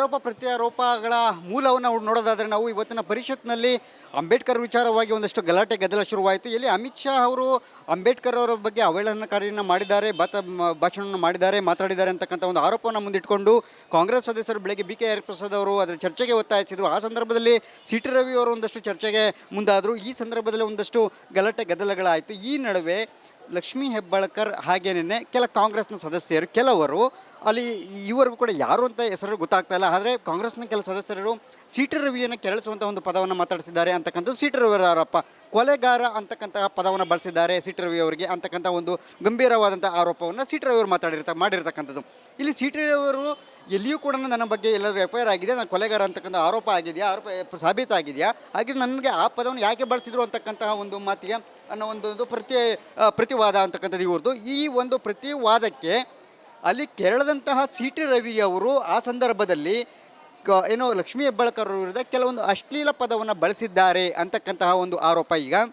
ಆರೋಪ ಪ್ರತ್ಯಾರೋಪಗಳ ಮೂಲವನ್ನು ನೋಡೋದಾದರೆ ನಾವು ಇವತ್ತಿನ ಪರಿಷತ್ನಲ್ಲಿ ಅಂಬೇಡ್ಕರ್ ವಿಚಾರವಾಗಿ ಒಂದಷ್ಟು ಗಲಾಟೆ ಗದ್ದಲ ಶುರುವಾಯಿತು. ಇಲ್ಲಿ ಅಮಿತ್ ಶಾ ಅವರು ಅಂಬೇಡ್ಕರ್ ಅವರ ಬಗ್ಗೆ ಅವಹೇಳನಕಾರಿಯನ್ನು ಮಾಡಿದ್ದಾರೆ, ಭಾಷಣವನ್ನು ಮಾಡಿದ್ದಾರೆ, ಮಾತಾಡಿದ್ದಾರೆ ಅಂತಕ್ಕಂಥ ಒಂದು ಆರೋಪವನ್ನು ಮುಂದಿಟ್ಕೊಂಡು ಕಾಂಗ್ರೆಸ್ ಸದಸ್ಯರು ಬೆಳಗ್ಗೆ BK ಹರಿಪ್ರಸಾದ್ ಅವರು ಅದರ ಚರ್ಚೆಗೆ ಒತ್ತಾಯಿಸಿದರು. ಆ ಸಂದರ್ಭದಲ್ಲಿ CT ರವಿ ಅವರು ಒಂದಷ್ಟು ಚರ್ಚೆಗೆ ಮುಂದಾದರು. ಈ ಸಂದರ್ಭದಲ್ಲಿ ಒಂದಷ್ಟು ಗಲಾಟೆ ಗದ್ದಲಗಳಾಯಿತು. ಈ ನಡುವೆ ಲಕ್ಷ್ಮೀ ಹೆಬ್ಬಾಳ್ಕರ್ ಹಾಗೇನೇ ಕೆಲ ಕಾಂಗ್ರೆಸ್ನ ಸದಸ್ಯರು ಕೆಲವರು ಅಲ್ಲಿ ಇವರಿಗೂ ಕೂಡ ಯಾರು ಅಂತ ಹೆಸರು ಗೊತ್ತಾಗ್ತಾ ಇಲ್ಲ. ಆದರೆ ಕಾಂಗ್ರೆಸ್ನ ಕೆಲ ಸದಸ್ಯರು CT ರವಿಯನ್ನು ಕೆರಳಿಸುವಂಥ ಒಂದು ಪದವನ್ನು ಮಾತಾಡ್ತಿದ್ದಾರೆ ಅಂತಕ್ಕಂಥದ್ದು CT ರವಿ ಆರೋಪ. ಕೊಲೆಗಾರ ಅಂತಕ್ಕಂತಹ ಪದವನ್ನು ಬಳಸಿದ್ದಾರೆ CT ರವಿ ಅವರಿಗೆ ಅಂತಕ್ಕಂಥ ಒಂದು ಗಂಭೀರವಾದಂಥ ಆರೋಪವನ್ನು CT ರವಿ ಅವರು ಮಾಡಿರ್ತಕ್ಕಂಥದ್ದು. ಇಲ್ಲಿ CT ರವಿ ಅವರು ಎಲ್ಲಿಯೂ ಕೂಡ ನನ್ನ ಬಗ್ಗೆ ಎಲ್ಲಾದರೂ FIR ಆಗಿದೆ, ನಾನು ಕೊಲೆಗಾರ ಅಂತಕ್ಕಂಥ ಆರೋಪ ಆಗಿದೆಯಾ, ಆರೋಪ ಸಾಬೀತಾಗಿದೆಯಾ, ಹಾಗೆ ನನಗೆ ಆ ಪದವನ್ನು ಯಾಕೆ ಬಳಸಿದ್ರು ಅಂತಕ್ಕಂತಹ ಒಂದು ಮಾತಿಗೆ ಅನ್ನೋ ಒಂದು ಪ್ರತಿವಾದ ಅಂತಕ್ಕಂಥದ್ದು ಇವ್ರದ್ದು. ಈ ಒಂದು ಪ್ರತಿವಾದಕ್ಕೆ ಅಲ್ಲಿ ಕೆರಳದಂತಹ CT ರವಿ ಅವರು ಆ ಸಂದರ್ಭದಲ್ಲಿ ಏನೋ ಲಕ್ಷ್ಮೀ ಹೆಬ್ಬಾಳ್ಕರ್ ವಿರುದ್ಧ ಕೆಲವೊಂದು ಅಶ್ಲೀಲ ಪದವನ್ನು ಬಳಸಿದ್ದಾರೆ ಅಂತಕ್ಕಂತಹ ಒಂದು ಆರೋಪ ಈಗ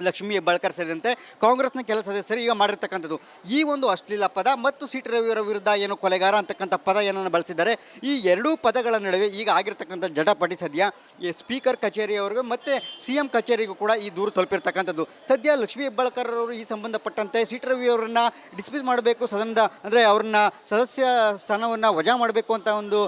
ಲಕ್ಷ್ಮೀ ಹೆಬ್ಬಾಳ್ಕರ್ ಸೇರಿದಂತೆ ಕಾಂಗ್ರೆಸ್ನ ಕೆಲ ಸದಸ್ಯರು ಈಗ ಮಾಡಿರ್ತಕ್ಕಂಥದ್ದು. ಈ ಒಂದು ಅಶ್ಲೀಲ ಪದ ಮತ್ತು CT ರವಿಯವರ ವಿರುದ್ಧ ಏನು ಕೊಲೆಗಾರ ಅಂತಕ್ಕಂಥ ಪದ ಏನನ್ನು ಬಳಸಿದ್ದಾರೆ. ಈ ಎರಡೂ ಪದಗಳ ನಡುವೆ ಈಗ ಆಗಿರ್ತಕ್ಕಂಥ ಜಟಾಪಟಿ ಸದ್ಯ ಈ ಸ್ಪೀಕರ್ ಕಚೇರಿಯವರೆಗೂ ಮತ್ತು CM ಕಚೇರಿಗೂ ಕೂಡ ಈ ದೂರು ತಲುಪಿರ್ತಕ್ಕಂಥದ್ದು. ಸದ್ಯ ಲಕ್ಷ್ಮೀ ಹೆಬ್ಬಾಳ್ಕರ್ ಅವರು ಈ ಸಂಬಂಧಪಟ್ಟಂತೆ CT ರವಿಯವರನ್ನು ಡಿಸ್ಮಿಸ್ ಮಾಡಬೇಕು, ಸದನದ ಅಂದರೆ ಅವ್ರನ್ನ ಸದಸ್ಯ ಸ್ಥಾನವನ್ನು ವಜಾ ಮಾಡಬೇಕು ಅಂತ ಒಂದು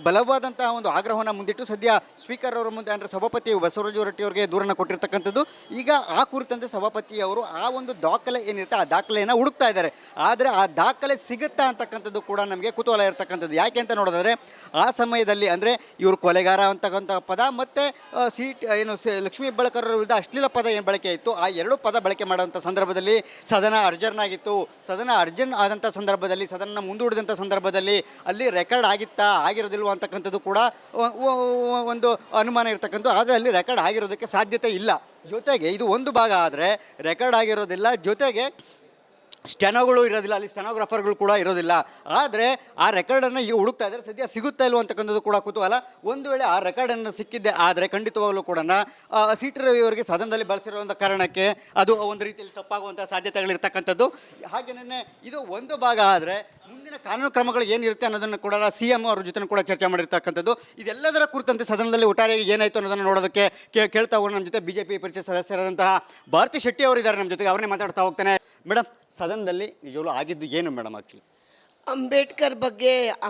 ಬಲವಾದಂತಹ ಒಂದು ಆಗ್ರಹವನ್ನು ಮುಂದಿಟ್ಟು ಸದ್ಯ ಸ್ಪೀಕರ್ ಅವರ ಮುಂದೆ ಅಂದರೆ ಸಭಾಪತಿ ಬಸವರಾಜ ಹೊರಟ್ಟಿ ಅವರಿಗೆ ದೂರನ್ನು ಕೊಟ್ಟಿರ್ತಕ್ಕಂಥದ್ದು. ಈಗ ಆ ಕುರಿತಂತೆ ಸಭಾಪತಿಯವರು ಆ ಒಂದು ದಾಖಲೆ ಏನಿರುತ್ತೆ ಆ ದಾಖಲೆಯನ್ನು ಹುಡುಕ್ತಾ ಇದ್ದಾರೆ. ಆದರೆ ಆ ದಾಖಲೆ ಸಿಗುತ್ತಾ ಅಂತಕ್ಕಂಥದ್ದು ಕೂಡ ನಮಗೆ ಕುತೂಹಲ ಇರತಕ್ಕಂಥದ್ದು. ಯಾಕೆ ಅಂತ ನೋಡಿದ್ರೆ ಆ ಸಮಯದಲ್ಲಿ ಅಂದರೆ ಇವರು ಕೊಲೆಗಾರ ಅಂತಕ್ಕಂಥ ಪದ ಮತ್ತು ಲಕ್ಷ್ಮೀ ಹೆಬ್ಬಾಳ್ಕರ್ ವಿರುದ್ಧ ಅಶ್ಲೀಲ ಪದ ಏನು ಬಳಕೆ ಇತ್ತು, ಆ ಎರಡು ಪದ ಬಳಕೆ ಮಾಡುವಂಥ ಸಂದರ್ಭದಲ್ಲಿ ಸದನ ಅರ್ಜರ್ನ್ ಆಗಿತ್ತು. ಸದನ ಅರ್ಜರ್ನ್ ಆದಂಥ ಸಂದರ್ಭದಲ್ಲಿ, ಸದನ ಮುಂದೂಡಿದಂಥ ಸಂದರ್ಭದಲ್ಲಿ ಅಲ್ಲಿ ರೆಕಾರ್ಡ್ ಆಗಿರೋದಿಲ್ವ ಅಂತಕ್ಕಂಥದ್ದು ಕೂಡ ಒಂದು ಅನುಮಾನ ಇರತಕ್ಕಂಥದ್ದು. ಆದರೆ ಅಲ್ಲಿ ರೆಕಾರ್ಡ್ ಆಗಿರೋದಕ್ಕೆ ಸಾಧ್ಯತೆ ಇಲ್ಲ. ಜೊತೆಗೆ ಇದು ಒಂದು ಭಾಗ ಆದರೆ ರೆಕಾರ್ಡ್ ಆಗಿರೋದಿಲ್ಲ, ಜೊತೆಗೆ ಸ್ಟೆನೋಗಳು ಇರೋದಿಲ್ಲ, ಅಲ್ಲಿ ಸ್ಟೆನೋಗ್ರಾಫರ್ಗಳು ಕೂಡ ಇರೋದಿಲ್ಲ. ಆದರೆ ಆ ರೆಕಾರ್ಡನ್ನು ಈಗ ಹುಡುಕ್ತಾ ಇದ್ದಾರೆ. ಸದ್ಯ ಸಿಗುತ್ತಾ ಇಲ್ವ ಅಂತಕ್ಕಂಥದ್ದು ಕೂಡ ಕುತೂಹಲ. ಒಂದು ವೇಳೆ ಆ ರೆಕಾರ್ಡನ್ನು ಸಿಕ್ಕಿದ್ದೆ ಆದರೆ ಖಂಡಿತವಾಗಲೂ ಕೂಡ CT ರವಿಯವರಿಗೆ ಸದನದಲ್ಲಿ ಬಳಸಿರುವಂಥ ಕಾರಣಕ್ಕೆ ಅದು ಒಂದು ರೀತಿಯಲ್ಲಿ ತಪ್ಪಾಗುವಂಥ ಸಾಧ್ಯತೆಗಳಿರ್ತಕ್ಕಂಥದ್ದು. ಹಾಗೆಯೇ ಇದು ಒಂದು ಭಾಗ ಆದರೆ ಮುಂದಿನ ಕಾನೂನು ಕ್ರಮಗಳು ಏನಿರುತ್ತೆ ಅನ್ನೋದನ್ನು ಕೂಡ CM ಅವ್ರ ಜೊತೆ ಕೂಡ ಚರ್ಚೆ ಮಾಡಿರ್ತಕ್ಕಂಥದ್ದು. ಇದೆಲ್ಲದರ ಕುರಿತಂತೆ ಸದನದಲ್ಲಿ ಒಟ್ಟಾರೆಯಾಗಿ ಏನಾಯಿತು ಅನ್ನೋದನ್ನು ನೋಡೋದಕ್ಕೆ ಕೇಳ್ತಾ ಹೋಗೋಣ. ನಮ್ಮ ಜೊತೆ BJP ಪರಿಚಯ ಸದಸ್ಯರಾದಂತಹ ಭಾರತಿ ಶೆಟ್ಟಿ ಅವರಿದ್ದಾರೆ ನಮ್ಮ ಜೊತೆಗೆ, ಅವರನ್ನೇ ಮಾತಾಡ್ತಾ ಹೋಗ್ತಾನೆ. ಮೇಡಮ್, ಸದನದಲ್ಲಿ ನಿಜವೂ ಆಗಿದ್ದು ಏನು ಮೇಡಮ್? ಆ್ಯಕ್ಚುಲಿ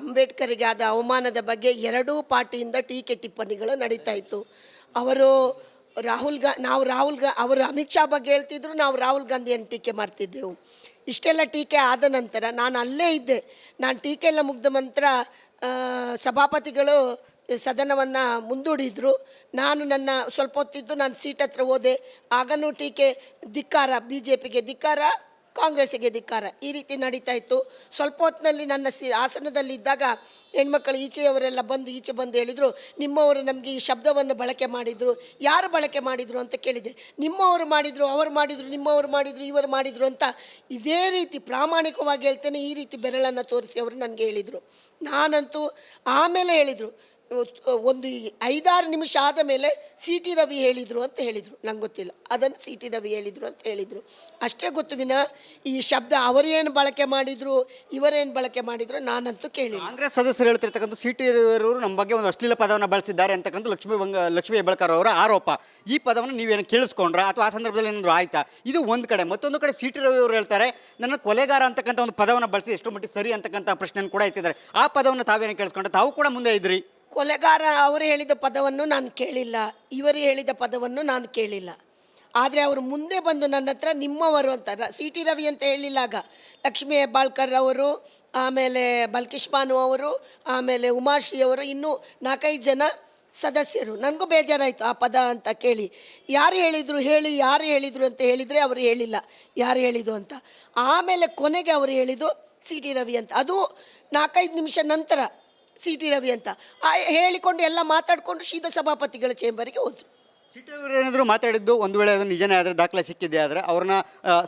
ಅಂಬೇಡ್ಕರ್ಗೆ ಆದ ಅವಮಾನದ ಬಗ್ಗೆ ಎರಡೂ ಪಾರ್ಟಿಯಿಂದ ಟೀಕೆ ಟಿಪ್ಪಣಿಗಳು ನಡೀತಾ ಇತ್ತು. ಅವರು ಅವರು ಅಮಿತ್ ಶಾ ಬಗ್ಗೆ ಹೇಳ್ತಿದ್ರು, ನಾವು ರಾಹುಲ್ ಗಾಂಧಿಯನ್ನು ಟೀಕೆ ಮಾಡ್ತಿದ್ದೆವು. ಇಷ್ಟೆಲ್ಲ ಟೀಕೆ ಆದ ನಂತರ ನಾನು ಅಲ್ಲೇ ಇದ್ದೆ. ನಾನು ಟೀಕೆ ಎಲ್ಲ ಮುಗ್ದ ನಂತರ ಸಭಾಪತಿಗಳು ಸದನವನ್ನು ಮುಂದೂಡಿದರು. ನಾನು ಸ್ವಲ್ಪ ಹೊತ್ತಿದ್ದು ನಾನು ಸೀಟ್ ಹತ್ರ ಹೋದೆ. ಆಗನೂ ಟೀಕೆ, ಧಿಕ್ಕಾರ, BJPಗೆ ಧಿಕ್ಕಾರ, ಕಾಂಗ್ರೆಸ್ಸಿಗೆ ಧಿಕ್ಕಾರ, ಈ ರೀತಿ ನಡೀತಾ ಇತ್ತು. ಸ್ವಲ್ಪ ಹೊತ್ತಿನಲ್ಲಿ ನನ್ನ ಆಸನದಲ್ಲಿದ್ದಾಗ ಹೆಣ್ಮಕ್ಕಳು ಈಚೆ ಬಂದು ಹೇಳಿದರು, ನಿಮ್ಮವರು ನಮಗೆ ಈ ಶಬ್ದವನ್ನು ಬಳಕೆ ಮಾಡಿದರು. ಯಾರು ಬಳಕೆ ಮಾಡಿದರು ಅಂತ ಕೇಳಿದೆ. ನಿಮ್ಮವರು ಮಾಡಿದರು, ಅವರು ಮಾಡಿದರು, ನಿಮ್ಮವರು ಮಾಡಿದರು, ಇವರು ಮಾಡಿದರು ಅಂತ ಇದೇ ರೀತಿ ಪ್ರಾಮಾಣಿಕವಾಗಿ ಹೇಳ್ತೇನೆ, ಈ ರೀತಿ ಬೆರಳನ್ನು ತೋರಿಸಿ ಅವರು ನನಗೆ ಹೇಳಿದರು. ನಾನಂತೂ ಆಮೇಲೆ ಹೇಳಿದರು, ಒಂದು 5-6 ನಿಮಿಷ ಆದ ಮೇಲೆ CT ರವಿ ಹೇಳಿದರು ಅಂತ ಹೇಳಿದರು. ನಂಗೆ ಗೊತ್ತಿಲ್ಲ, ಅದನ್ನು CT ರವಿ ಹೇಳಿದರು ಅಂತ ಹೇಳಿದರು. ಅಷ್ಟೇ ಗೊತ್ತು ವಿನಃ ಈ ಶಬ್ದ ಅವರೇನು ಬಳಕೆ ಮಾಡಿದರು, ಇವರೇನು ಬಳಕೆ ಮಾಡಿದರು ನಾನಂತೂ ಕೇಳಿಲ್ಲ. ಕಾಂಗ್ರೆಸ್ ಸದಸ್ಯರು ಹೇಳ್ತಿರ್ತಕ್ಕಂಥ CT ರವಿಯವರು ನಮ್ಮ ಬಗ್ಗೆ ಒಂದು ಅಶ್ಲೀಲ ಪದವನ್ನು ಬಳಸಿದ್ದಾರೆ ಅಂತಕ್ಕಂಥ ಲಕ್ಷ್ಮೀ ಹೆಬ್ಬಾಳ್ಕರ್ ಅವರ ಆರೋಪ. ಈ ಪದವನ್ನು ನೀವೇನು ಕೇಳಿಸ್ಕೊಂಡ್ರಾ ಅಥವಾ ಆ ಸಂದರ್ಭದಲ್ಲಿ ಏನಾದರೂ ಆಯ್ತಾ? ಇದು ಒಂದು ಕಡೆ. ಮತ್ತೊಂದು ಕಡೆ CT ರವಿ ಅವರು ಹೇಳ್ತಾರೆ, ನನ್ನ ಕೊಲೆಗಾರ ಅಂತಕ್ಕಂಥ ಒಂದು ಪದವನ್ನು ಬಳಸಿ ಎಷ್ಟು ಮಟ್ಟಿಗೆ ಸರಿ ಅಂತಕ್ಕಂಥ ಪ್ರಶ್ನೆಯನ್ನು ಕೂಡ ಎತ್ತಿದ್ದಾರೆ. ಆ ಪದವನ್ನು ತಾವೇನು ಕೇಳಿಸ್ಕೊಂಡ್ರೆ? ತಾವು ಕೂಡ ಮುಂದೆ ಇದ್ರಿ. ಕೊಲೆಗಾರ ಅವರು ಹೇಳಿದ ಪದವನ್ನು ನಾನು ಕೇಳಿಲ್ಲ, ಇವರು ಹೇಳಿದ ಪದವನ್ನು ನಾನು ಕೇಳಿಲ್ಲ. ಆದರೆ ಅವರು ಮುಂದೆ ಬಂದು ನನ್ನ ಹತ್ರ ನಿಮ್ಮವರು ಅಂತ CT ರವಿ ಅಂತ ಹೇಳಿಲ್ಲಾಗ ಲಕ್ಷ್ಮೀ ಹೆಬ್ಬಾಳ್ಕರ್ ಅವರು, ಆಮೇಲೆ ಬಲ್ಕಿಶ್ ಬಾನು ಅವರು, ಆಮೇಲೆ ಉಮಾಶ್ರೀ ಅವರು, ಇನ್ನೂ 4-5 ಜನ ಸದಸ್ಯರು. ನನಗೂ ಬೇಜಾರಾಯಿತು ಆ ಪದ ಅಂತ ಕೇಳಿ. ಯಾರು ಹೇಳಿದರು ಅಂತ ಹೇಳಿದರೆ ಅವರು ಹೇಳಿಲ್ಲ ಯಾರು ಹೇಳಿದ್ದು ಅಂತ. ಆಮೇಲೆ ಕೊನೆಗೆ ಅವರು ಹೇಳಿದ್ದು CT ರವಿ ಅಂತ. ಅದು 4-5 ನಿಮಿಷ ನಂತರ CT ರವಿ ಅಂತ ಹೇಳಿಕೊಂಡು ಎಲ್ಲ ಮಾತಾಡಿಕೊಂಡು ಸೀದಾ ಸಭಾಪತಿಗಳ ಚೇಂಬರಿಗೆ ಹೋದರು. CT ರವಿ ಏನಾದರೂ ಮಾತಾಡಿದ್ದು ಒಂದು ವೇಳೆ ಅದು ನಿಜನೇ ಆದರೆ, ದಾಖಲೆ ಸಿಕ್ಕಿದೆ ಆದರೆ ಅವ್ರನ್ನ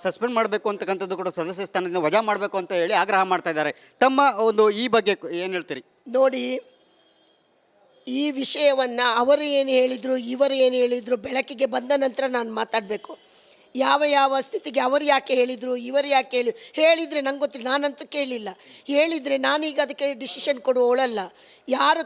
ಸಸ್ಪೆಂಡ್ ಮಾಡಬೇಕು ಅಂತಕ್ಕಂಥದ್ದು ಕೂಡ ಸದಸ್ಯ ಸ್ಥಾನದಿಂದ ವಜಾ ಮಾಡಬೇಕು ಅಂತ ಹೇಳಿ ಆಗ್ರಹ ಮಾಡ್ತಾ ಇದ್ದಾರೆ. ತಮ್ಮ ಒಂದು ಈ ಬಗ್ಗೆ ಏನು ಹೇಳ್ತೀರಿ? ನೋಡಿ, ಈ ವಿಷಯವನ್ನು ಅವರು ಏನು ಹೇಳಿದರು, ಇವರು ಏನು ಹೇಳಿದರು ಬೆಳಕಿಗೆ ಬಂದ ನಂತರ ನಾನು ಮಾತಾಡಬೇಕು. ಯಾವ ಯಾವ ಸ್ಥಿತಿಗೆ ಅವರು ಯಾಕೆ ಹೇಳಿದರು, ಇವರು ಯಾಕೆ ಹೇಳಿದರೆ ನಂಗೆ ಗೊತ್ತಿಲ್ಲ, ನಾನಂತೂ ಕೇಳಿಲ್ಲ. ಹೇಳಿದರೆ ನಾನೀಗ ಅದಕ್ಕೆ ಡಿಸಿಷನ್ ಕೊಡುವವಳಲ್ಲ. ಯಾರು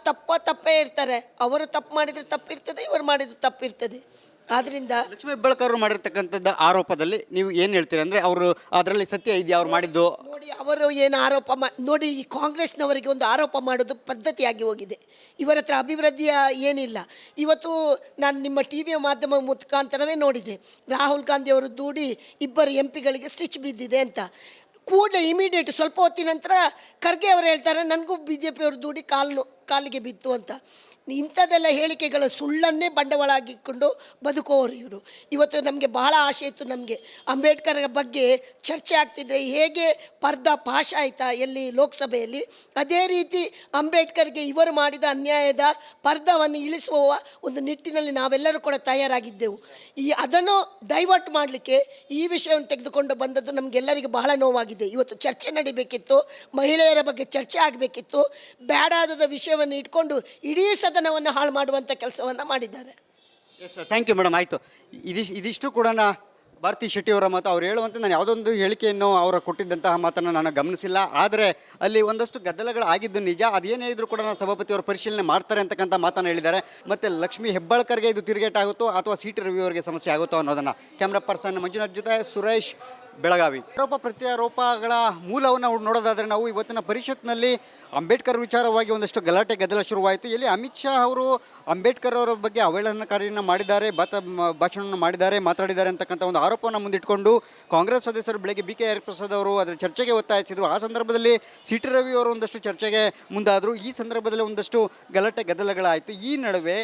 ತಪ್ಪೇ ಇರ್ತಾರೆ. ಅವರು ತಪ್ಪು ಮಾಡಿದರೆ ತಪ್ಪಿರ್ತದೆ, ಇವರು ಮಾಡಿದ್ರು ತಪ್ಪಿರ್ತದೆ. ಆದ್ದರಿಂದ ಲಕ್ಷ್ಮೀ ಹೆಬ್ಬಾಳ್ಕರ್ ಅವರು ಮಾಡಿರ್ತಕ್ಕಂಥದ್ದು ಆರೋಪದಲ್ಲಿ ನೀವು ಏನು ಹೇಳ್ತೀರಿ? ಅಂದರೆ ಅವರು ಅದರಲ್ಲಿ ಸತ್ಯ ಇದೆಯಾ ಅವ್ರು ಮಾಡಿದ್ದು? ನೋಡಿ, ಅವರು ಏನು ಆರೋಪ ನೋಡಿ, ಈ ಕಾಂಗ್ರೆಸ್ನವರಿಗೆ ಒಂದು ಆರೋಪ ಮಾಡೋದು ಪದ್ಧತಿಯಾಗಿ ಹೋಗಿದೆ. ಇವರ ಹತ್ರ ಅಭಿವೃದ್ಧಿಯ ಏನಿಲ್ಲ. ಇವತ್ತು ನಾನು ನಿಮ್ಮ ಟಿ ವಿಯ ಮಾಧ್ಯಮ ಮುಖಾಂತರವೇ ನೋಡಿದೆ, ರಾಹುಲ್ ಗಾಂಧಿ ಅವರು ದೂಡಿ ಇಬ್ಬರು MP ಗಳಿಗೆ ಸ್ಟಿಚ್ ಬಿದ್ದಿದೆ ಅಂತ. ಕೂಡಲೇ ಇಮಿಡಿಯೇಟ್ ಸ್ವಲ್ಪ ಹೊತ್ತಿನ ನಂತರ ಖರ್ಗೆ ಅವರು ಹೇಳ್ತಾರೆ, ನನಗೂ BJP ಅವರು ದೂಡಿ ಕಾಲಿಗೆ ಬಿತ್ತು ಅಂತ. ಇಂಥದ್ದೆಲ್ಲ ಹೇಳಿಕೆಗಳು ಸುಳ್ಳನ್ನೇ ಬಂಡವಾಳ ಆಗಿಕೊಂಡು ಬದುಕುವವರು ಇವರು. ಇವತ್ತು ನಮಗೆ ಬಹಳ ಆಸೆ ಇತ್ತು, ನಮಗೆ ಅಂಬೇಡ್ಕರ್ ಬಗ್ಗೆ ಚರ್ಚೆ ಆಗ್ತಿದ್ರೆ ಹೇಗೆ ಪಾಶ ಆಯಿತಾ ಎಲ್ಲಿ ಲೋಕಸಭೆಯಲ್ಲಿ, ಅದೇ ರೀತಿ ಅಂಬೇಡ್ಕರ್ಗೆ ಇವರು ಮಾಡಿದ ಅನ್ಯಾಯದ ಪರ್ದವನ್ನು ಇಳಿಸುವ ಒಂದು ನಿಟ್ಟಿನಲ್ಲಿ ನಾವೆಲ್ಲರೂ ಕೂಡ ತಯಾರಾಗಿದ್ದೆವು. ಅದನ್ನು ಡೈವರ್ಟ್ ಮಾಡಲಿಕ್ಕೆ ಈ ವಿಷಯವನ್ನು ತೆಗೆದುಕೊಂಡು ಬಂದದ್ದು ನಮಗೆಲ್ಲರಿಗೆ ಬಹಳ ನೋವಾಗಿದೆ. ಇವತ್ತು ಚರ್ಚೆ ನಡಿಬೇಕಿತ್ತು, ಮಹಿಳೆಯರ ಬಗ್ಗೆ ಚರ್ಚೆ ಆಗಬೇಕಿತ್ತು. ಬೇಡಾದ ವಿಷಯವನ್ನು ಇಟ್ಕೊಂಡು ಇಡೀ ಸದನವನ್ನು ಹಾಳು ಮಾಡುವಂಥ ಕೆಲಸವನ್ನು ಮಾಡಿದ್ದಾರೆ. Yes, thank you madam. ಆಯಿತು, ಇದಿಷ್ಟು ಕೂಡ ಭಾರತಿ ಶೆಟ್ಟಿ ಅವರ ಮಾತು. ಅವ್ರು ಹೇಳುವಂತೆ ನಾನು ಯಾವುದೊಂದು ಹೇಳಿಕೆಯನ್ನು ಅವರು ಕೊಟ್ಟಿದ್ದಂತಹ ಮಾತನ್ನು ನಾನು ಗಮನಿಸಿಲ್ಲ. ಆದರೆ ಅಲ್ಲಿ ಒಂದಷ್ಟು ಗದ್ದಲಗಳು ಆಗಿದ್ದು ನಿಜ. ಅದೇನೇ ಇದ್ರೂ ಕೂಡ ನಾನು ಸಭಾಪತಿಯವರು ಪರಿಶೀಲನೆ ಮಾಡ್ತಾರೆ ಅಂತಕ್ಕಂಥ ಮಾತನ್ನು ಹೇಳಿದ್ದಾರೆ. ಮತ್ತು ಲಕ್ಷ್ಮೀ ಹೆಬ್ಬಾಳ್ಕರ್ಗೆ ಇದು ತಿರುಗೇಟಾಗುತ್ತೋ ಅಥವಾ ಸೀಟ್ ರವಿ ಅವರಿಗೆ ಸಮಸ್ಯೆ ಆಗುತ್ತೋ ಅನ್ನೋದನ್ನು. ಕ್ಯಾಮ್ರಾ ಪರ್ಸನ್ ಮಂಜುನಾಥ್ ಜೊತೆ ಸುರೇಶ್, ಬೆಳಗಾವಿ. ಆರೋಪ ಪ್ರತ್ಯಾರೋಪಗಳ ಮೂಲವನ್ನು ನೋಡೋದಾದರೆ ನಾವು ಇವತ್ತಿನ ಪರಿಷತ್ನಲ್ಲಿ ಅಂಬೇಡ್ಕರ್ ವಿಚಾರವಾಗಿ ಒಂದಷ್ಟು ಗಲಾಟೆ ಗದ್ದಲ ಶುರುವಾಯಿತು. ಇಲ್ಲಿ ಅಮಿತ್ ಶಾ ಅವರು ಅಂಬೇಡ್ಕರ್ ಅವರ ಬಗ್ಗೆ ಅವಹೇಳನಕಾರಿಯನ್ನು ಮಾಡಿದ್ದಾರೆ, ಭಾಷಣವನ್ನು ಮಾಡಿದ್ದಾರೆ, ಮಾತಾಡಿದ್ದಾರೆ ಅಂತಕ್ಕಂಥ ಒಂದು ಆರೋಪವನ್ನು ಮುಂದಿಟ್ಕೊಂಡು ಕಾಂಗ್ರೆಸ್ ಸದಸ್ಯರು ಬೆಳಗ್ಗೆ BK ಹರಿಪ್ರಸಾದ್ ಅವರು ಅದರ ಚರ್ಚೆಗೆ ಒತ್ತಾಯಿಸಿದರು. ಆ ಸಂದರ್ಭದಲ್ಲಿ CT ರವಿ ಅವರು ಒಂದಷ್ಟು ಚರ್ಚೆಗೆ ಮುಂದಾದರು. ಈ ಸಂದರ್ಭದಲ್ಲಿ ಒಂದಷ್ಟು ಗಲಾಟೆ ಗದ್ದಲಗಳಾಯಿತು. ಈ ನಡುವೆ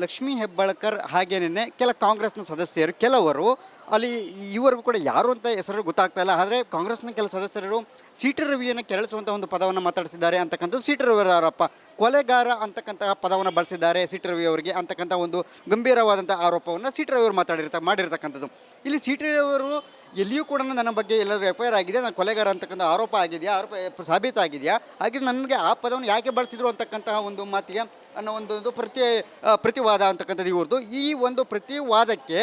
ಲಕ್ಷ್ಮೀ ಹೆಬ್ಬಾಳ್ಕರ್ ಹಾಗೇನೇ ಕೆಲ ಕಾಂಗ್ರೆಸ್ನ ಸದಸ್ಯರು ಕೆಲವರು ಅಲ್ಲಿ ಇವರೆಗೂ ಕೂಡ ಯಾರು ಅಂತ ಹೆಸರು ಗೊತ್ತಾಗ್ತಾ ಇಲ್ಲ. ಆದರೆ ಕಾಂಗ್ರೆಸ್ನ ಕೆಲ ಸದಸ್ಯರು CT ರವಿಯನ್ನು ಕೆರಳಿಸುವಂಥ ಒಂದು ಪದವನ್ನು ಮಾತಾಡಿಸಿದ್ದಾರೆ ಅಂತಕ್ಕಂಥದ್ದು. CT ರವಿ ಆರೋಪ, ಕೊಲೆಗಾರ ಅಂತಕ್ಕಂತಹ ಪದವನ್ನು ಬಳಸಿದ್ದಾರೆ CT ರವಿ ಅವರಿಗೆ ಅಂತಕ್ಕಂಥ ಒಂದು ಗಂಭೀರವಾದಂಥ ಆರೋಪವನ್ನು CT ರವಿ ಅವರು ಮಾಡಿರ್ತಕ್ಕಂಥದ್ದು. ಇಲ್ಲಿ CT ರವಿ ಅವರು ಎಲ್ಲಿಯೂ ಕೂಡ ನನ್ನ ಬಗ್ಗೆ ಎಲ್ಲರೂ FIR ಆಗಿದೆ, ನಾನು ಕೊಲೆಗಾರ ಅಂತಕ್ಕಂಥ ಆರೋಪ ಆಗಿದೆಯಾ, ಆರೋಪ ಸಾಬೀತಾಗಿದೆಯಾ, ಹಾಗೆ ನನಗೆ ಆ ಪದವನ್ನು ಯಾಕೆ ಬಳಸಿದ್ರು ಅಂತಕ್ಕಂತಹ ಒಂದು ಮಾತಿಗೆ ಅನ್ನೋ ಒಂದು ಪ್ರತಿವಾದ ಅಂತಕ್ಕಂಥದ್ದು ಇವ್ರದ್ದು. ಈ ಒಂದು ಪ್ರತಿವಾದಕ್ಕೆ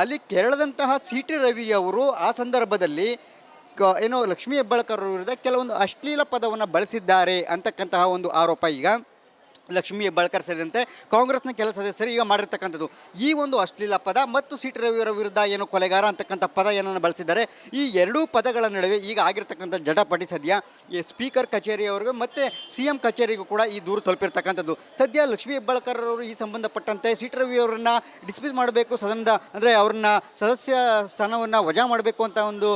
ಅಲ್ಲಿ ಕೆರಳದಂತಹ CT ರವಿಯವರು ಆ ಸಂದರ್ಭದಲ್ಲಿ ಏನೋ ಲಕ್ಷ್ಮೀ ಹೆಬ್ಬಾಳ್ಕರ್ ವಿರುದ್ಧ ಕೆಲವೊಂದು ಅಶ್ಲೀಲ ಪದವನ್ನು ಬಳಸಿದ್ದಾರೆ ಅಂತಕ್ಕಂತಹ ಒಂದು ಆರೋಪ ಈಗ ಲಕ್ಷ್ಮೀ ಹೆಬ್ಬಾಳ್ಕರ್ ಸೇರಿದಂತೆ ಕಾಂಗ್ರೆಸ್ನ ಕೆಲ ಸದಸ್ಯರು ಈಗ ಮಾಡಿರ್ತಕ್ಕಂಥದ್ದು. ಈ ಒಂದು ಅಶ್ಲೀಲ ಪದ ಮತ್ತು CT ರವಿಯವರ ವಿರುದ್ಧ ಏನು ಕೊಲೆಗಾರ ಅಂತಕ್ಕಂಥ ಪದ ಏನನ್ನು ಬಳಸಿದ್ದಾರೆ. ಈ ಎರಡೂ ಪದಗಳ ನಡುವೆ ಈಗ ಆಗಿರ್ತಕ್ಕಂಥ ಜಟಾಪಟಿ ಸದ್ಯ ಈ ಸ್ಪೀಕರ್ ಕಚೇರಿಯವರೆಗೂ ಮತ್ತು CM ಕಚೇರಿಗೂ ಕೂಡ ಈ ದೂರು ತಲುಪಿರ್ತಕ್ಕಂಥದ್ದು. ಸದ್ಯ ಲಕ್ಷ್ಮೀ ಹೆಬ್ಬಾಳ್ಕರ್ ಅವರು ಈ ಸಂಬಂಧಪಟ್ಟಂತೆ CT ರವಿಯವರನ್ನು ಡಿಸ್ಮಿಸ್ ಮಾಡಬೇಕು, ಸದನದ ಅಂದರೆ ಅವ್ರನ್ನ ಸದಸ್ಯ ಸ್ಥಾನವನ್ನು ವಜಾ ಮಾಡಬೇಕು ಅಂತ ಒಂದು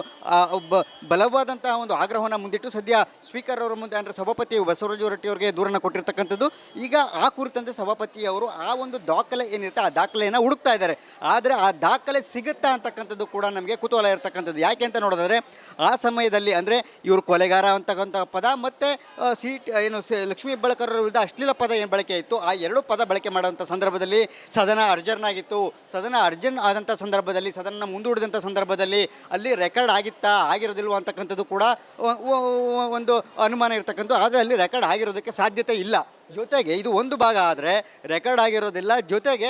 ಬಲವಾದಂತಹ ಒಂದು ಆಗ್ರಹವನ್ನು ಮುಂದಿಟ್ಟು ಸದ್ಯ ಸ್ಪೀಕರ್ ಅವರ ಮುಂದೆ ಅಂದರೆ ಸಭಾಪತಿ ಬಸವರಾಜ ಹೊರಟ್ಟಿ ಅವರಿಗೆ ದೂರನ್ನು ಕೊಟ್ಟಿರ್ತಕ್ಕಂಥದ್ದು. ಈಗ ಆ ಕುರಿತಂತೆ ಸಭಾಪತಿಯವರು ಆ ಒಂದು ದಾಖಲೆ ಏನಿರುತ್ತೆ ಆ ದಾಖಲೆಯನ್ನು ಹುಡುಕ್ತಾ ಇದ್ದಾರೆ. ಆದರೆ ಆ ದಾಖಲೆ ಸಿಗುತ್ತಾ ಅಂತಕ್ಕಂಥದ್ದು ಕೂಡ ನಮಗೆ ಕುತೂಹಲ ಇರತಕ್ಕಂಥದ್ದು. ಯಾಕೆ ಅಂತ ನೋಡಿದ್ರೆ ಆ ಸಮಯದಲ್ಲಿ ಅಂದರೆ ಇವರು ಕೊಲೆಗಾರ ಅಂತಕ್ಕಂಥ ಪದ ಮತ್ತು ಲಕ್ಷ್ಮೀ ಹೆಬ್ಬಾಳ್ಕರ್ ವಿರುದ್ಧ ಅಶ್ಲೀಲ ಪದ ಏನು ಬಳಕೆ ಇತ್ತು, ಆ ಎರಡು ಪದ ಬಳಕೆ ಮಾಡುವಂಥ ಸಂದರ್ಭದಲ್ಲಿ ಸದನ ಅರ್ಜರ್ನ್ ಆಗಿತ್ತು. ಸದನ ಅರ್ಜರ್ನ್ ಆದಂಥ ಸಂದರ್ಭದಲ್ಲಿ, ಸದನ ಮುಂದೂಡಿದಂಥ ಸಂದರ್ಭದಲ್ಲಿ ಅಲ್ಲಿ ರೆಕಾರ್ಡ್ ಆಗಿರೋದಿಲ್ವ ಅಂತಕ್ಕಂಥದ್ದು ಕೂಡ ಒಂದು ಅನುಮಾನ ಇರತಕ್ಕಂಥದ್ದು. ಆದರೆ ಅಲ್ಲಿ ರೆಕಾರ್ಡ್ ಆಗಿರೋದಕ್ಕೆ ಸಾಧ್ಯತೆ ಇಲ್ಲ. ಜೊತೆಗೆ ಇದು ಒಂದು ಭಾಗ ಆದರೆ ರೆಕಾರ್ಡ್ ಆಗಿರೋದಿಲ್ಲ, ಜೊತೆಗೆ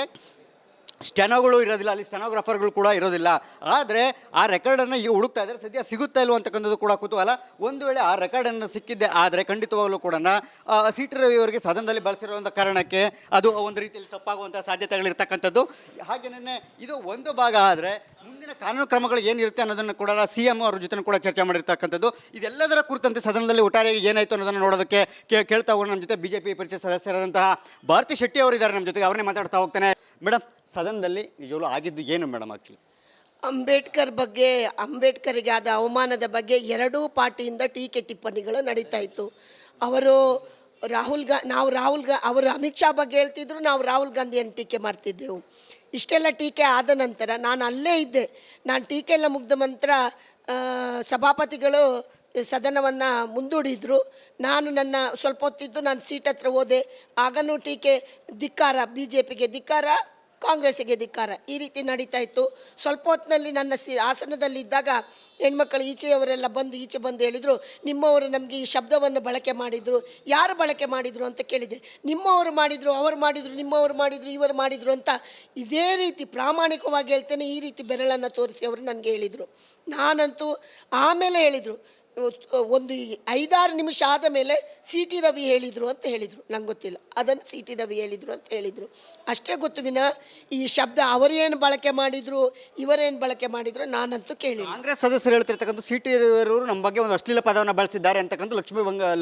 ಸ್ಟೆನೋಗಳು ಇರೋದಿಲ್ಲ, ಅಲ್ಲಿ ಸ್ಟೆನೋಗ್ರಾಫರ್ಗಳು ಕೂಡ ಇರೋದಿಲ್ಲ. ಆದರೆ ಆ ರೆಕಾರ್ಡನ್ನು ಈಗ ಹುಡುಕ್ತಾ ಇದ್ದಾರೆ. ಸದ್ಯ ಸಿಗುತ್ತಾ ಇಲ್ವ ಅಂತಕ್ಕಂಥದ್ದು ಕೂಡ ಕುತೂಹಲ. ಒಂದು ವೇಳೆ ಆ ರೆಕಾರ್ಡನ್ನು ಸಿಕ್ಕಿದ್ದೆ ಆದರೆ ಖಂಡಿತವಾಗಲೂ ಕೂಡ CT ರವಿಯವರಿಗೆ ಸದನದಲ್ಲಿ ಬಳಸಿರುವಂಥ ಕಾರಣಕ್ಕೆ ಅದು ಒಂದು ರೀತಿಯಲ್ಲಿ ತಪ್ಪಾಗುವಂಥ ಸಾಧ್ಯತೆಗಳಿರ್ತಕ್ಕಂಥದ್ದು. ಹಾಗೆಯೇ ಇದು ಒಂದು ಭಾಗ ಆದರೆ ಮುಂದಿನ ಕಾನೂನು ಕ್ರಮಗಳು ಏನಿರುತ್ತೆ ಅನ್ನೋದನ್ನು ಕೂಡ CM ಅವ್ರ ಜೊತೆ ಕೂಡ ಚರ್ಚೆ ಮಾಡಿರ್ತಕ್ಕಂಥದ್ದು. ಇದೆಲ್ಲದರ ಕುರಿತಂತೆ ಸದನದಲ್ಲಿ ಒಟ್ಟಾರೆ ಏನಾಯಿತು ಅನ್ನೋದನ್ನು ನೋಡೋದಕ್ಕೆ ಕೇಳ್ತಾ ಹೋಗೋಣ. ನಮ್ಮ ಜೊತೆ BJP ಪರಿಷತ್ ಸದಸ್ಯರಾದಂತಹ ಭಾರತಿ ಶೆಟ್ಟಿ ಅವರಿದ್ದಾರೆ ನಮ್ಮ ಜೊತೆಗೆ, ಅವರನ್ನೇ ಮಾತಾಡ್ತಾ ಹೋಗ್ತಾನೆ. ಮೇಡಮ್, ಸದನದಲ್ಲಿ ನಿಜವೂ ಆಗಿದ್ದು ಏನು ಮೇಡಮ್? ಆ್ಯಕ್ಚುಲಿ ಅಂಬೇಡ್ಕರ್ಗೆ ಆದ ಅವಮಾನದ ಬಗ್ಗೆ ಎರಡೂ ಪಾರ್ಟಿಯಿಂದ ಟೀಕೆ ಟಿಪ್ಪಣಿಗಳು ನಡೀತಾ ಇತ್ತು. ಅವರು ಅವರು ಅಮಿತ್ ಶಾ ಬಗ್ಗೆ ಹೇಳ್ತಿದ್ರು, ನಾವು ರಾಹುಲ್ ಗಾಂಧಿಯನ್ನು ಟೀಕೆ ಮಾಡ್ತಿದ್ದೆವು. ಇಷ್ಟೆಲ್ಲ ಟೀಕೆ ಆದ ನಂತರ ನಾನು ಅಲ್ಲೇ ಇದ್ದೆ. ನಾನು ಟೀಕೆ ಎಲ್ಲ ಮುಗ್ದ ನಂತರ ಸಭಾಪತಿಗಳು ಸದನವನ್ನು ಮುಂದೂಡಿದರು. ನಾನು ಸ್ವಲ್ಪ ಹೊತ್ತಿದ್ದು ನಾನು ಸೀಟ್ ಹತ್ರ ಹೋದೆ. ಆಗನೂ ಟೀಕೆ, ಧಿಕ್ಕಾರ, BJPಗೆ ಧಿಕ್ಕಾರ, ಕಾಂಗ್ರೆಸ್ಸಿಗೆ ಧಿಕ್ಕಾರ. ಈ ರೀತಿ ನಡೀತಾ ಇತ್ತು. ಸ್ವಲ್ಪ ಹೊತ್ತಿನಲ್ಲಿ ನನ್ನ ಆಸನದಲ್ಲಿದ್ದಾಗ ಹೆಣ್ಮಕ್ಕಳು ಈಚೆಯವರೆಲ್ಲ ಈಚೆ ಬಂದು ಹೇಳಿದರು, ನಿಮ್ಮವರು ನಮಗೆ ಈ ಶಬ್ದವನ್ನು ಬಳಕೆ ಮಾಡಿದರು. ಯಾರು ಬಳಕೆ ಮಾಡಿದರು ಅಂತ ಕೇಳಿದೆ. ನಿಮ್ಮವರು ಮಾಡಿದರು, ಅವರು ಮಾಡಿದರು, ನಿಮ್ಮವರು ಮಾಡಿದರು, ಇವರು ಮಾಡಿದರು ಅಂತ ಇದೇ ರೀತಿ ಪ್ರಾಮಾಣಿಕವಾಗಿ ಹೇಳ್ತೇನೆ, ಈ ರೀತಿ ಬೆರಳನ್ನು ತೋರಿಸಿ ಅವರು ನನಗೆ ಹೇಳಿದರು. ನಾನಂತೂ ಆಮೇಲೆ ಹೇಳಿದರು, ಒಂದು 5-6 ನಿಮಿಷ ಆದ ಮೇಲೆ ಸಿ ಟಿ ರವಿ ಹೇಳಿದರು ಅಂತ ಹೇಳಿದರು. ನಂಗೆ ಗೊತ್ತಿಲ್ಲ, ಅದನ್ನು ಸಿ ಟಿ ರವಿ ಹೇಳಿದರು ಅಂತ ಹೇಳಿದರು. ಅಷ್ಟೇ ಗೊತ್ತು ವಿನ ಈ ಶಬ್ದ ಅವರೇನು ಬಳಕೆ ಮಾಡಿದರು, ಇವರೇನು ಬಳಕೆ ಮಾಡಿದರು ನಾನಂತೂ ಕೇಳಿಲ್ಲ. ಕಾಂಗ್ರೆಸ್ ಸದಸ್ಯರು ಹೇಳ್ತಿರ್ತಕ್ಕಂಥ ಸಿ ಟಿ ರವಿಯವರು ನಮ್ಮ ಬಗ್ಗೆ ಒಂದು ಅಶ್ಲೀಲ ಪದವನ್ನು ಬಳಸಿದ್ದಾರೆ ಅಂತಕ್ಕಂಥ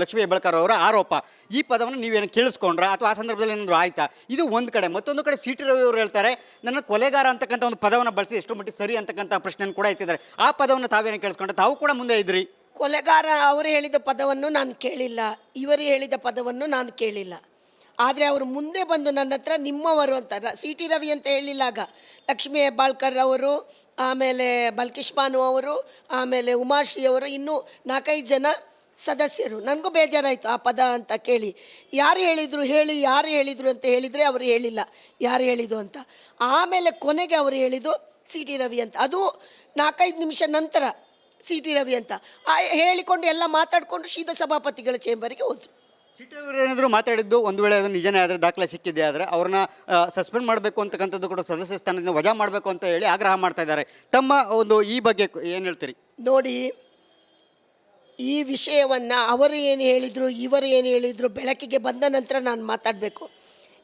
ಲಕ್ಷ್ಮೀ ಹೆಬ್ಬಾಳ್ಕರ್ ಅವರ ಆರೋಪ. ಈ ಪದವನ್ನು ನೀವೇನು ಕೇಳಿಸ್ಕೊಂಡ್ರಾ ಅಥವಾ ಆ ಸಂದರ್ಭದಲ್ಲಿ ಏನಾದರೂ ಆಯ್ತಾ? ಇದು ಒಂದು ಕಡೆ. ಮತ್ತೊಂದು ಕಡೆ ಸಿ ಟಿ ರವಿ ಅವರು ಹೇಳ್ತಾರೆ, ನನ್ನ ಕೊಲೆಗಾರ ಅಂತಕ್ಕಂಥ ಒಂದು ಪದವನ್ನು ಬಳಸಿ ಎಷ್ಟು ಮಟ್ಟಿಗೆ ಸರಿ ಅಂತಕ್ಕಂಥ ಪ್ರಶ್ನೆಯನ್ನು ಕೂಡ ಎತ್ತಿದ್ದಾರೆ. ಆ ಪದವನ್ನು ತಾವೇನು ಕೇಳಿಸ್ಕೊಂಡ್ರೆ ತಾವು ಕೂಡ ಮುಂದೆ ಇದ್ರಿ. ಕೊಲೆಗಾರ ಅವರು ಹೇಳಿದ ಪದವನ್ನು ನಾನು ಕೇಳಿಲ್ಲ, ಇವರು ಹೇಳಿದ ಪದವನ್ನು ನಾನು ಕೇಳಿಲ್ಲ. ಆದರೆ ಅವರು ಮುಂದೆ ಬಂದು ನನ್ನ ಹತ್ರ ನಿಮ್ಮವರು ಅಂತ ಸಿ ಟಿ ರವಿ ಅಂತ ಹೇಳಿಲ್ಲ. ಆಗ ಲಕ್ಷ್ಮೀ ಹೆಬ್ಬಾಳ್ಕರ್ ಅವರು, ಆಮೇಲೆ ಬಲ್ಕಿಶ್ ಬಾನು ಅವರು, ಆಮೇಲೆ ಉಮಾಶ್ರೀ ಅವರು, ಇನ್ನೂ 4-5 ಜನ ಸದಸ್ಯರು. ನನಗೂ ಬೇಜಾರಾಯಿತು ಆ ಪದ ಅಂತ ಕೇಳಿ. ಯಾರು ಹೇಳಿದರು ಹೇಳಿ, ಯಾರು ಹೇಳಿದರು ಅಂತ ಹೇಳಿದರೆ ಅವರು ಹೇಳಿಲ್ಲ ಯಾರು ಹೇಳಿದ್ದು ಅಂತ. ಆಮೇಲೆ ಕೊನೆಗೆ ಅವರು ಹೇಳಿದ್ದು ಸಿ ಟಿ ರವಿ ಅಂತ. ಅದು 4-5 ನಿಮಿಷ ನಂತರ ಸಿ ಟಿ ರವಿ ಅಂತ ಹೇಳಿಕೊಂಡು ಎಲ್ಲ ಮಾತಾಡಿಕೊಂಡು ಸೀದಾ ಸಭಾಪತಿಗಳ ಚೇಂಬರಿಗೆ ಹೋದರು. ಸಿ ಟಿ ರವಿ ಏನಾದರೂ ಮಾತಾಡಿದ್ದು ಒಂದು ವೇಳೆ ಅದು ನಿಜನೇ ಆದರೆ, ದಾಖಲೆ ಸಿಕ್ಕಿದೆ ಆದರೆ ಅವ್ರನ್ನ ಸಸ್ಪೆಂಡ್ ಮಾಡಬೇಕು ಅಂತಕ್ಕಂಥದ್ದು ಕೂಡ ಸದಸ್ಯ ಸ್ಥಾನದಿಂದ ವಜಾ ಮಾಡಬೇಕು ಅಂತ ಹೇಳಿ ಆಗ್ರಹ ಮಾಡ್ತಾ ಇದ್ದಾರೆ. ತಮ್ಮ ಒಂದು ಈ ಬಗ್ಗೆ ಏನು ಹೇಳ್ತೀರಿ? ನೋಡಿ, ಈ ವಿಷಯವನ್ನು ಅವರು ಏನು ಹೇಳಿದರು, ಇವರು ಏನು ಹೇಳಿದರು ಬೆಳಕಿಗೆ ಬಂದ ನಂತರ ನಾನು ಮಾತಾಡಬೇಕು.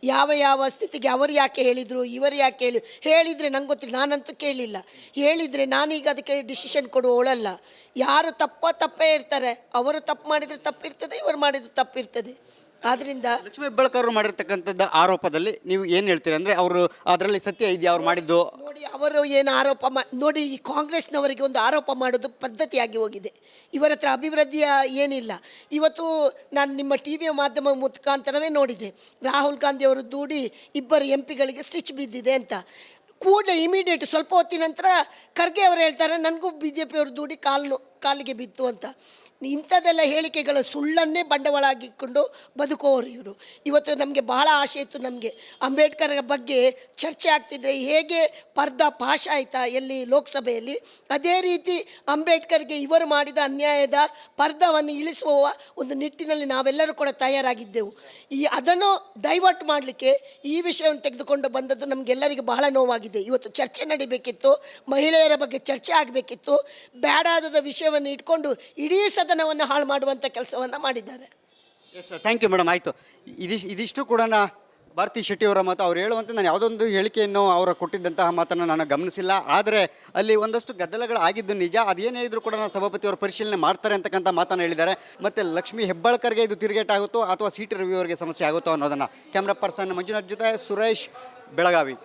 ಯಾವ ಸ್ಥಿತಿಗೆ ಅವರು ಯಾಕೆ ಹೇಳಿದರು, ಇವರು ಯಾಕೆ ಹೇಳಿದರೆ ನಂಗೆ ಗೊತ್ತಿಲ್ಲ. ನಾನಂತೂ ಕೇಳಿಲ್ಲ. ಹೇಳಿದರೆ ನಾನೀಗ ಅದಕ್ಕೆ ಡಿಸಿಷನ್ ಕೊಡುವವಳಲ್ಲ. ಯಾರು ತಪ್ಪೇ ಇರ್ತಾರೆ. ಅವರು ತಪ್ಪು ಮಾಡಿದರೆ ತಪ್ಪಿರ್ತದೆ, ಇವರು ಮಾಡಿದ್ರು ತಪ್ಪಿರ್ತದೆ. ಆದ್ದರಿಂದ ಲಕ್ಷ್ಮೀ ಹೆಬ್ಬಾಳ್ಕರ್ ಅವರು ಮಾಡಿರ್ತಕ್ಕಂಥದ್ದು ಆರೋಪದಲ್ಲಿ ನೀವು ಏನು ಹೇಳ್ತೀರಿ? ಅಂದರೆ ಅವರು ಅದರಲ್ಲಿ ಸತ್ಯ ಇದೆಯಾ ಅವ್ರು ಮಾಡಿದ್ದು? ನೋಡಿ, ಅವರು ಏನು ಆರೋಪ ನೋಡಿ, ಈ ಕಾಂಗ್ರೆಸ್ನವರಿಗೆ ಒಂದು ಆರೋಪ ಮಾಡೋದು ಪದ್ಧತಿಯಾಗಿ ಹೋಗಿದೆ. ಇವರ ಹತ್ರ ಅಭಿವೃದ್ಧಿಯ ಏನಿಲ್ಲ. ಇವತ್ತು ನಾನು ನಿಮ್ಮ ಟಿ ವಿಯ ಮಾಧ್ಯಮ ಮುಖಾಂತರವೇ ನೋಡಿದೆ, ರಾಹುಲ್ ಗಾಂಧಿ ಅವರು ದೂಡಿ 2 MP ಗಳಿಗೆ ಸ್ಟಿಚ್ ಬಿದ್ದಿದೆ ಅಂತ. ಕೂಡಲೇ ಇಮಿಡಿಯೇಟ್ ಸ್ವಲ್ಪ ಹೊತ್ತಿನ ನಂತರ ಖರ್ಗೆ ಅವರು ಹೇಳ್ತಾರೆ, ನನಗೂ BJP ಅವರು ದೂಡಿ ಕಾಲಿಗೆ ಬಿತ್ತು ಅಂತ. ಇಂಥದ್ದೆಲ್ಲ ಹೇಳಿಕೆಗಳು ಸುಳ್ಳನ್ನೇ ಬಂಡವಾಳ ಆಗಿಕೊಂಡು ಬದುಕುವವರು ಇವರು. ಇವತ್ತು ನಮಗೆ ಬಹಳ ಆಸೆ ಇತ್ತು, ನಮಗೆ ಅಂಬೇಡ್ಕರ್ ಬಗ್ಗೆ ಚರ್ಚೆ ಆಗ್ತಿದ್ರೆ ಹೇಗೆ ಪಾಶ ಆಯಿತಾ ಎಲ್ಲಿ ಲೋಕಸಭೆಯಲ್ಲಿ, ಅದೇ ರೀತಿ ಅಂಬೇಡ್ಕರ್ಗೆ ಇವರು ಮಾಡಿದ ಅನ್ಯಾಯದ ಪರ್ದವನ್ನು ಇಳಿಸುವ ಒಂದು ನಿಟ್ಟಿನಲ್ಲಿ ನಾವೆಲ್ಲರೂ ಕೂಡ ತಯಾರಾಗಿದ್ದೆವು. ಅದನ್ನು ಡೈವರ್ಟ್ ಮಾಡಲಿಕ್ಕೆ ಈ ವಿಷಯವನ್ನು ತೆಗೆದುಕೊಂಡು ಬಂದದ್ದು ನಮಗೆಲ್ಲರಿಗೂ ಬಹಳ ನೋವಾಗಿದೆ. ಇವತ್ತು ಚರ್ಚೆ ನಡಿಬೇಕಿತ್ತು, ಮಹಿಳೆಯರ ಬಗ್ಗೆ ಚರ್ಚೆ ಆಗಬೇಕಿತ್ತು. ಬೇಡಾದ ವಿಷಯವನ್ನು ಇಟ್ಕೊಂಡು ಇಡೀ ಸದನವನ್ನು ಹಾಳು ಮಾಡುವಂಥ ಕೆಲಸವನ್ನು ಮಾಡಿದ್ದಾರೆ. Yes, thank you madam. ಆಯಿತು, ಇದಿಷ್ಟು ಕೂಡ ಭಾರತಿ ಶೆಟ್ಟಿ ಅವರ ಮಾತು. ಅವ್ರು ಹೇಳುವಂತೆ ನಾನು ಯಾವುದೊಂದು ಹೇಳಿಕೆಯನ್ನು ಅವರು ಕೊಟ್ಟಿದ್ದಂತಹ ಮಾತನ್ನು ನಾನು ಗಮನಿಸಿಲ್ಲ. ಆದರೆ ಅಲ್ಲಿ ಒಂದಷ್ಟು ಗದ್ದಲಗಳಾಗಿದ್ದು ನಿಜ. ಅದೇನೇ ಇದ್ರೂ ಕೂಡ ನಾನು ಸಭಾಪತಿಯವರು ಪರಿಶೀಲನೆ ಮಾಡ್ತಾರೆ ಅಂತಕ್ಕಂಥ ಮಾತನ್ನು ಹೇಳಿದ್ದಾರೆ. ಮತ್ತು ಲಕ್ಷ್ಮೀ ಹೆಬ್ಬಾಳ್ಕರ್ಗೆ ಇದು ತಿರುಗೇಟಾಗುತ್ತೋ ಅಥವಾ ಸಿ ಟಿ ರವಿ ಅವರಿಗೆ ಸಮಸ್ಯೆ ಆಗುತ್ತೋ ಅನ್ನೋದನ್ನು. ಕ್ಯಾಮ್ರಾ ಪರ್ಸನ್ ಮಂಜುನಾಥ್ ಜೊತೆ ಸುರೇಶ್, ಬೆಳಗಾವಿ.